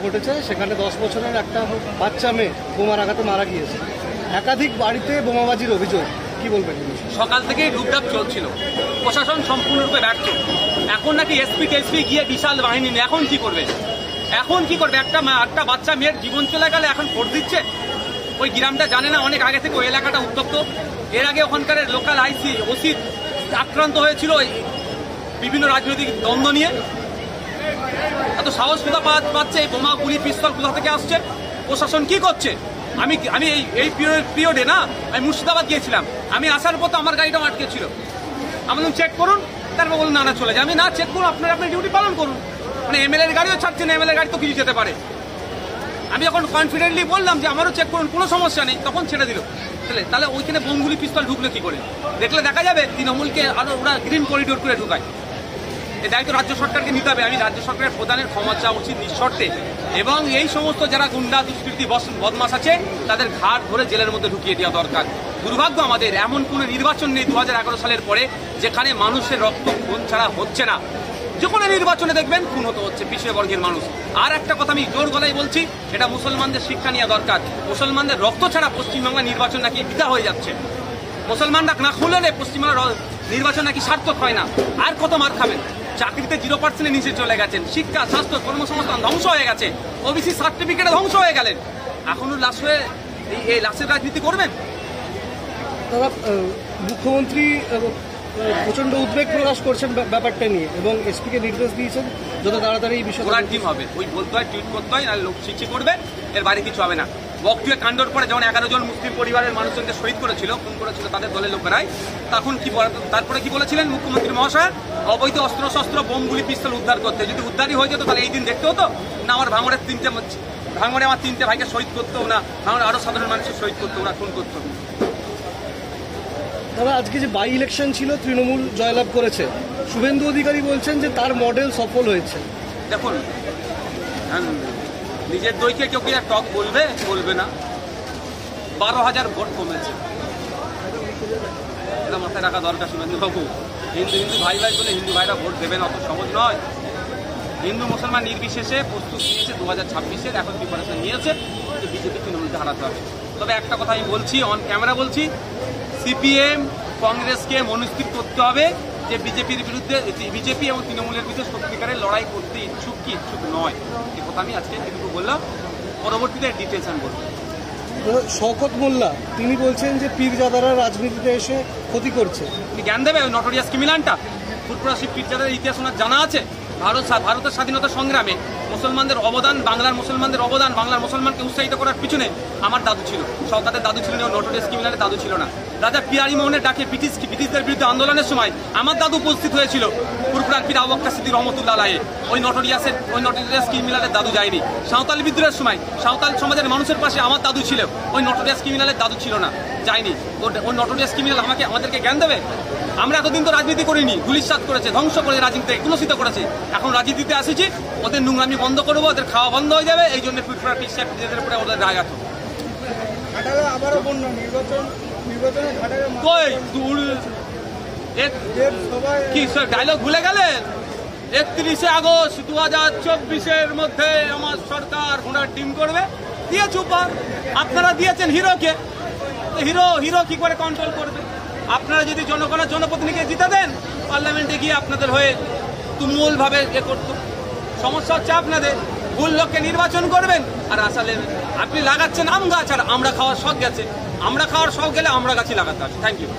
ঘটেছে, সেখানে 10 বছরের একটা বাচ্চা মেয়ে বোমার আঘাতে মারা গিয়েছে। একাধিক বাড়িতে বোমাবাজির অভিযোগ, কি বলবেন? সকাল থেকেই লুটপাট চলছিল, প্রশাসন সম্পূর্ণরূপে ব্যর্থ। এখন নাকি এসপি গিয়ে বিশাল বাহিনী নিয়ে এখন কি করবে? একটা বাচ্চা মেয়ের জীবন চলে গেলে এখন ভোট দিচ্ছে। ওই গ্রামটা জানে না অনেক আগে থেকে ওই এলাকাটা উত্তপ্ত। এর আগে ওখানকার লোকাল ওসি আক্রান্ত হয়েছিল বিভিন্ন রাজনৈতিক দ্বন্দ্ব নিয়ে। এত সাহস কোথা পাচ্ছে? এই বোমা গুলি পিস্তল কোথা থেকে আসছে? প্রশাসন কি করছে? আমি এই পিরিয়ডে না, আমি মুর্শিদাবাদ গিয়েছিলাম। আমি আসার পর তো আমার গাড়িটাও আটকে ছিল। আমি বললাম চেক করুন, তারপর বলুন না চলে যায়। আমি না চেক করুন, আপনার ডিউটি পালন করুন। মানে এমএলএর গাড়িও ছাড়ছে না, এমএলএর গাড়ি তো কিছু যেতে পারে। আমি যখন কনফিডেন্টলি বললাম যে আমারও চেক করুন, কোনো সমস্যা নেই, তখন ছেড়ে দিল। তাহলে ওইখানে বোমগুলি পিস্তল ঢুকলো কি করে? দেখলে দেখা যাবে তৃণমূলকে আরো ওরা গ্রিন করিডোর করে ঢুকায়। এই দায়িত্ব রাজ্য সরকারকে নিতে হবে। আমি রাজ্য সরকারের প্রধানের ক্ষমা চাওয়া উচিত নিঃশর্তে, এবং এই সমস্ত যারা গুন্ডা দুষ্কৃতী বদমাশ আছে তাদের ঘাট ধরে জেলের মধ্যে ঢুকিয়ে দেওয়া দরকার। দুর্ভাগ্য আমাদের এমন কোনো নির্বাচন নেই 2011 সালের পরে যেখানে মানুষের রক্ত খুন ছাড়া হচ্ছে না। যে কোনো নির্বাচনে দেখবেন খুন হচ্ছে পিছিয়ে বর্গের মানুষ। আর একটা কথা আমি জোর গলায় বলছি, এটা মুসলমানদের শিক্ষা নেওয়া দরকার। মুসলমানদের রক্ত ছাড়া পশ্চিমবাংলা নির্বাচন নাকি বৃথা হয়ে যাচ্ছে। মুসলমানরা না খুললে পশ্চিমবাংলা নির্বাচন নাকি সার্থক হয় না। আর কত মার খাবেন? চাকরিতে 0% নিচে চলে গেছেন, শিক্ষা স্বাস্থ্য কর্মসংস্থান ধ্বংস হয়ে গেছে, ওবিসি সার্টিফিকেটে ধ্বংস হয়ে গেলেন। এখনো লাশ হয়ে এই লাশের রাজনীতি করবেন? দাদা, মুখ্যমন্ত্রী প্রচন্ড উদ্বেগ প্রকাশ করছেন ব্যাপারটা নিয়ে, এবং এসপিকে নির্দেশ দিয়েছেন যত তাড়াতাড়ি এই বিষয়ে ওরা টিম হবে। ওই বলতে হয়, টুইট করতে হয়, আর লোক শিক্ষি করবে, এর বাইরে কিছু হবে না। বকটুয়ে কাণ্ডর পরে যখন 11 জন মুসলিম পরিবারের মানুষজনকে শহীদ করেছিল, খুন করেছিল তাদের দলের লোকেরাই, তারপরে কি বলেছিলেন মুখ্যমন্ত্রী মহাশয়? অবৈধ অস্ত্রশস্ত্র বোমগুলি পিস্তল উদ্ধার করতে। যদি উদ্ধারই হয়ে যেত তাহলে এই দিন দেখতে হতো না? আমার ভাঙড়ে আমার 3টে ভাইকে শহীদ করতো না, ভাঙড়ে আরো সাধারণ মানুষের শহীদ করতো, ওরা খুন করতো। দাদা, আজকে যে বাই ইলেকশন ছিল, তৃণমূল জয়লাভ করেছে। শুভেন্দু অধিকারী বলছেন যে তার মডেল সফল হয়েছে। দেখুন, নিজের দইকে কেউ কি টক বলবে না। 12,000 ভোট কমেছে, এটা মাথায় রাখা দরকার শুভেন্দুবাবু। হিন্দু ভাই বলে হিন্দু ভাইরা ভোট দেবেন, অত সহজ নয়। হিন্দু মুসলমান নির্বিশেষে প্রস্তুত নিয়েছে 2026-এর, এখন প্রিপারেশন নিয়েছে যে বিজেপি তৃণমূলকে হারাতে হবে। তবে একটা কথা আমি বলছি, অন ক্যামেরা বলছি, সিপিএম কংগ্রেসকে মনস্থির করতে হবে যে বিজেপি এবং তৃণমূলের বিরুদ্ধে সত্যিকারের লড়াই করতে ইচ্ছুক কি ইচ্ছুক নয়। এই কথা আমি আজকে এটুকু বললাম, পরবর্তীতে ডিটেলস আমি বলবো। শওকত মোল্লা তিনি বলছেন যে পীরজাদারা রাজনীতিতে এসে ক্ষতি করছে। আপনি জ্ঞান দেবে ওই নটোরিয়াস ক্রিমিনালটা? ফুরফুরা শিব পীরজাদার ইতিহাস ওনার জানা আছে? ভারতের স্বাধীনতা সংগ্রামে মুসলমানদের অবদান, বাংলার মুসলমানদের অবদান, বাংলার মুসলমানকে উৎসাহিত করার পিছনে আমার দাদু ছিল, শওকতের দাদু ছিল না, নটোরিয়াস ক্রিমিনালের দাদু ছিল না। রাজা পিয়ারি মোহনের ডাকে ব্রিটিশদের বিরুদ্ধে আন্দোলনের সময় আমার দাদু উপস্থিত হয়েছিল। ফুরফুরার পীর আবু বকর সিদ্দিক রহমতুল্লাহ আলাইহি, ওই নটোরিয়াস ক্রিমিনালের দাদু যায়নি। সাঁওতাল বিদ্রোহের সময় সাঁওতাল সমাজের মানুষের পাশে আমার দাদু ছিল, ওই নটোরিয়াস ক্রিমিনালের দাদু ছিল না, যায়নি। ওই নটোরিয়াস ক্রিমিনাল আমাদেরকে জ্ঞান দেবে? আমরা এতদিন তো রাজনীতি করিনি, গুলিশাত করেছে, ধ্বংস করে রাজনীতিতে কুলসিত করেছে। এখন রাজনীতিতে আসেছি, ওদের নোংরামি বন্ধ করবো, ওদের খাওয়া বন্ধ হয়ে যাবে। এই জন্য ফুরফুরার পীর সাহেব পীরদের উপরে ওদের রায় আছে। কি ডায়লগ ভুলে গেলেন? 31 আগস্ট 2024-এর মধ্যে আমার সরকার ঘোড়ার টিম করবে দিয়েছে উপহার। আপনারা দিয়েছেন হিরোকে, হিরো কি করে কন্ট্রোল করবে? আপনারা যদি জনগণের জনপ্রতিনিধিকে জিতে দেন, পার্লামেন্টে গিয়ে আপনাদের হয়ে তুমুল ভাবে করতো। সমস্যা হচ্ছে আপনাদের ভুল লোককে নির্বাচন করবেন, আর আসলে আপনি লাগাচ্ছেন আম গাছ, আর আমরা খাওয়ার শখ গেছে। আমরা খাওয়ার শখ গেলে আমরা গাছই লাগাতে আসি। Thank you.